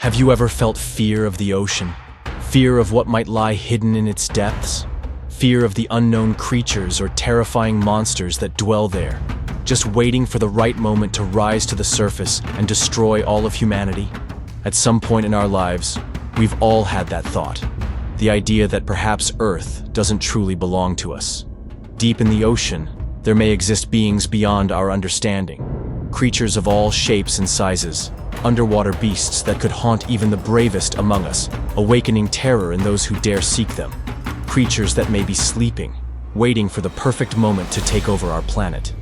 Have you ever felt fear of the ocean? Fear of what might lie hidden in its depths? Fear of the unknown creatures or terrifying monsters that dwell there, just waiting for the right moment to rise to the surface and destroy all of humanity? At some point in our lives, we've all had that thought. The idea that perhaps Earth doesn't truly belong to us. Deep in the ocean, there may exist beings beyond our understanding. Creatures of all shapes and sizes, underwater beasts that could haunt even the bravest among us, awakening terror in those who dare seek them. Creatures that may be sleeping, waiting for the perfect moment to take over our planet.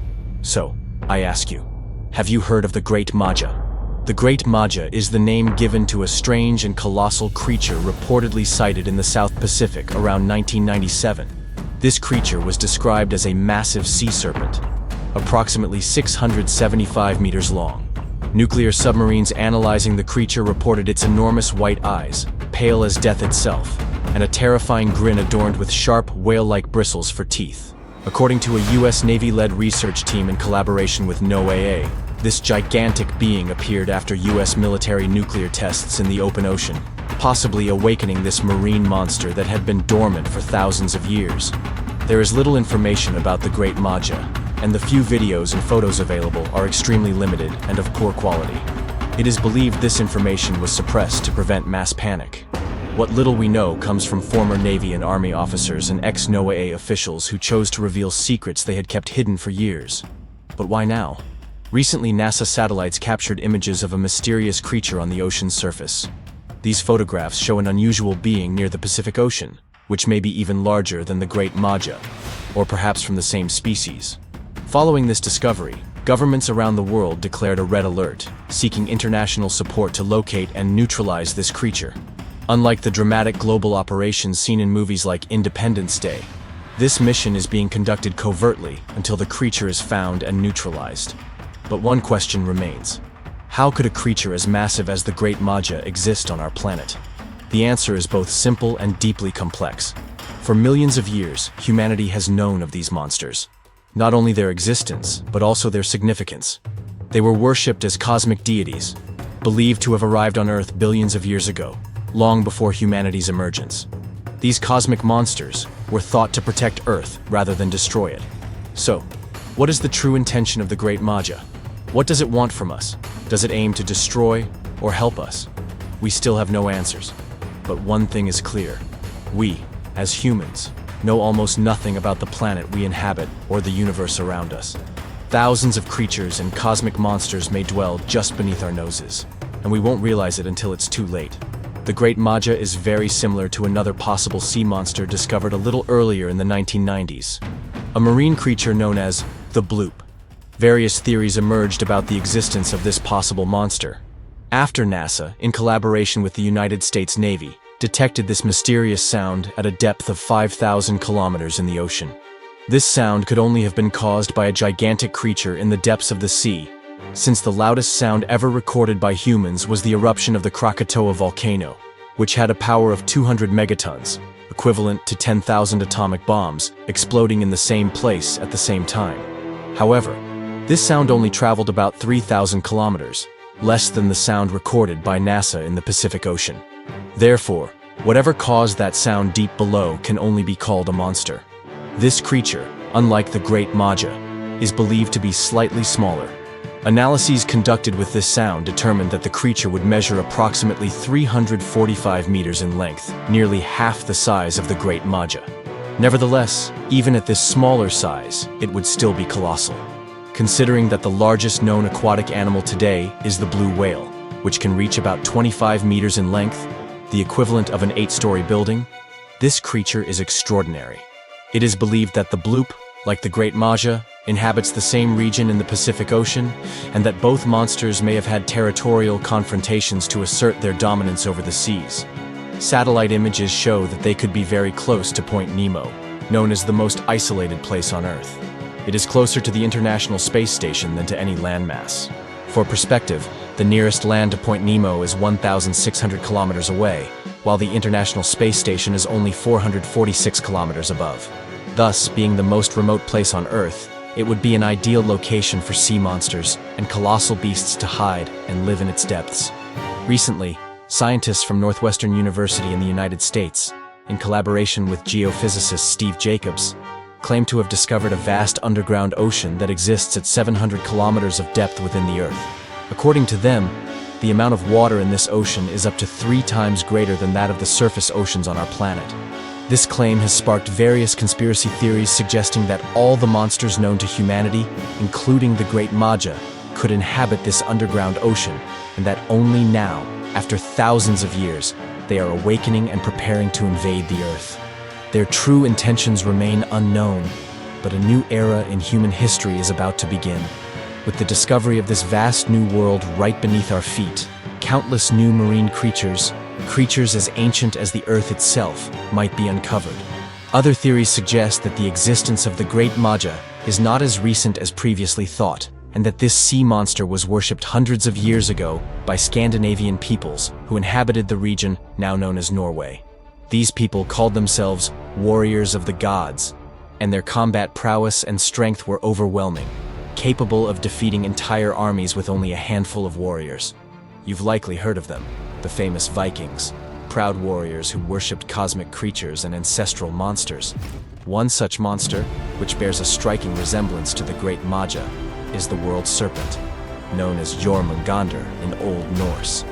So, I ask you, have you heard of the Great Maja? The Great Maja is the name given to a strange and colossal creature reportedly sighted in the South Pacific around 1997. This creature was described as a massive sea serpent, approximately 675 meters long. Nuclear submarines analyzing the creature reported its enormous white eyes, pale as death itself, and a terrifying grin adorned with sharp, whale-like bristles for teeth. According to a U.S. Navy-led research team in collaboration with NOAA, this gigantic being appeared after U.S. military nuclear tests in the open ocean, possibly awakening this marine monster that had been dormant for thousands of years. There is little information about the Great Maja, and the few videos and photos available are extremely limited and of poor quality. It is believed this information was suppressed to prevent mass panic. What little we know comes from former Navy and Army officers and ex-NOAA officials who chose to reveal secrets they had kept hidden for years. But why now? Recently, NASA satellites captured images of a mysterious creature on the ocean's surface. These photographs show an unusual being near the Pacific Ocean, which may be even larger than the Great Maja, or perhaps from the same species. Following this discovery, governments around the world declared a red alert, seeking international support to locate and neutralize this creature. Unlike the dramatic global operations seen in movies like Independence Day, this mission is being conducted covertly until the creature is found and neutralized. But one question remains. How could a creature as massive as the Great Maja exist on our planet? The answer is both simple and deeply complex. For millions of years, humanity has known of these monsters. Not only their existence, but also their significance. They were worshipped as cosmic deities, believed to have arrived on Earth billions of years ago, long before humanity's emergence. These cosmic monsters were thought to protect Earth rather than destroy it. So, what is the true intention of the Great Maja? What does it want from us? Does it aim to destroy or help us? We still have no answers. But one thing is clear. We, as humans, know almost nothing about the planet we inhabit or the universe around us. Thousands of creatures and cosmic monsters may dwell just beneath our noses, and we won't realize it until it's too late. The Great Maja is very similar to another possible sea monster discovered a little earlier in the 1990s, a marine creature known as the Bloop. Various theories emerged about the existence of this possible monster. After NASA, in collaboration with the United States Navy, detected this mysterious sound at a depth of 5,000 kilometers in the ocean. This sound could only have been caused by a gigantic creature in the depths of the sea, since the loudest sound ever recorded by humans was the eruption of the Krakatoa volcano, which had a power of 200 megatons, equivalent to 10,000 atomic bombs, exploding in the same place at the same time. However, this sound only traveled about 3,000 kilometers, less than the sound recorded by NASA in the Pacific Ocean. Therefore, whatever caused that sound deep below can only be called a monster. This creature, unlike the Great Maja, is believed to be slightly smaller. Analyses conducted with this sound determined that the creature would measure approximately 345 meters in length, nearly half the size of the Great Maja. Nevertheless, even at this smaller size, it would still be colossal. Considering that the largest known aquatic animal today is the blue whale, which can reach about 25 meters in length, the equivalent of an 8-story building, this creature is extraordinary. It is believed that the Bloop, like the Great Maja, inhabits the same region in the Pacific Ocean, and that both monsters may have had territorial confrontations to assert their dominance over the seas. Satellite images show that they could be very close to Point Nemo, known as the most isolated place on Earth. It is closer to the International Space Station than to any landmass. For perspective, the nearest land to Point Nemo is 1,600 kilometers away, while the International Space Station is only 446 kilometers above. Thus, being the most remote place on Earth, it would be an ideal location for sea monsters and colossal beasts to hide and live in its depths. Recently, Scientists from Northwestern University in the United States, in collaboration with geophysicist Steve Jacobs, claim to have discovered a vast underground ocean that exists at 700 kilometers of depth within the Earth. According to them, the amount of water in this ocean is up to 3 times greater than that of the surface oceans on our planet. This claim has sparked various conspiracy theories suggesting that all the monsters known to humanity, including the Great Maja, could inhabit this underground ocean, and that only now, after thousands of years, they are awakening and preparing to invade the Earth. Their true intentions remain unknown, but a new era in human history is about to begin. With the discovery of this vast new world right beneath our feet, countless new marine creatures as ancient as the Earth itself, might be uncovered. Other theories suggest that the existence of the Great Maja is not as recent as previously thought, and that this sea monster was worshipped hundreds of years ago by Scandinavian peoples who inhabited the region now known as Norway. These people called themselves warriors of the gods, and their combat prowess and strength were overwhelming, capable of defeating entire armies with only a handful of warriors. You've likely heard of them, the famous Vikings, proud warriors who worshipped cosmic creatures and ancestral monsters. One such monster, which bears a striking resemblance to the Great Maja, is the World Serpent, known as Jormungandr in Old Norse.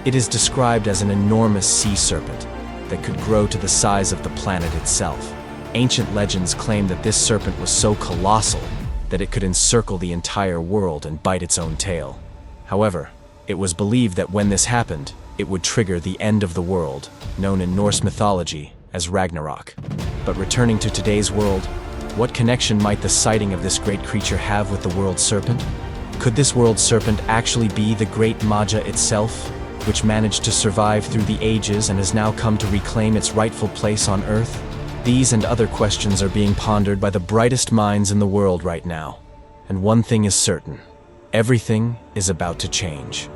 It is described as an enormous sea serpent that could grow to the size of the planet itself. Ancient legends claim that this serpent was so colossal that it could encircle the entire world and bite its own tail. However, it was believed that when this happened, it would trigger the end of the world, known in Norse mythology as Ragnarok. But returning to today's world, what connection might the sighting of this great creature have with the World Serpent? Could this World Serpent actually be the Great Maja itself, which managed to survive through the ages and has now come to reclaim its rightful place on Earth? These and other questions are being pondered by the brightest minds in the world right now. And one thing is certain: everything is about to change.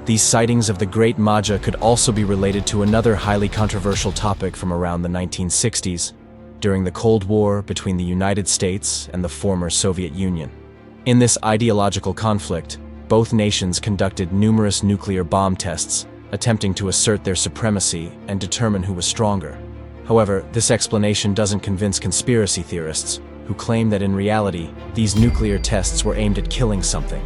These sightings of the Great Maja could also be related to another highly controversial topic from around the 1960s, during the Cold War between the United States and the former Soviet Union. In this ideological conflict, both nations conducted numerous nuclear bomb tests, attempting to assert their supremacy and determine who was stronger. However, this explanation doesn't convince conspiracy theorists, who claim that in reality, these nuclear tests were aimed at killing something.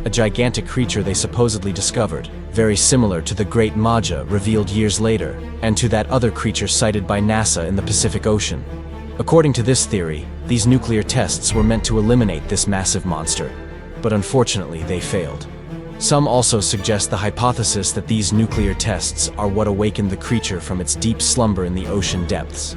A gigantic creature they supposedly discovered, very similar to the Great Maja revealed years later, and to that other creature sighted by NASA in the Pacific Ocean. According to this theory, these nuclear tests were meant to eliminate this massive monster, but unfortunately they failed. Some also suggest the hypothesis that these nuclear tests are what awakened the creature from its deep slumber in the ocean depths,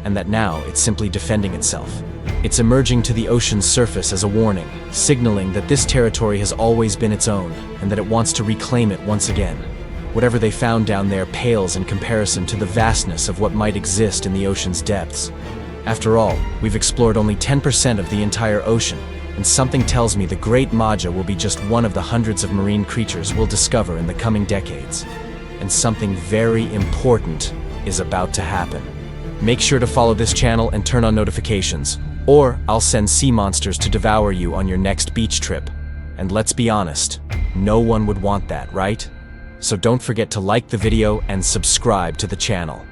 and that now it's simply defending itself. It's emerging to the ocean's surface as a warning, signaling that this territory has always been its own, and that it wants to reclaim it once again. Whatever they found down there pales in comparison to the vastness of what might exist in the ocean's depths. After all, we've explored only 10% of the entire ocean, and something tells me the Great Maja will be just one of the hundreds of marine creatures we'll discover in the coming decades. And something very important is about to happen. Make sure to follow this channel and turn on notifications, or I'll send sea monsters to devour you on your next beach trip. And let's be honest, no one would want that, right? So don't forget to like the video and subscribe to the channel.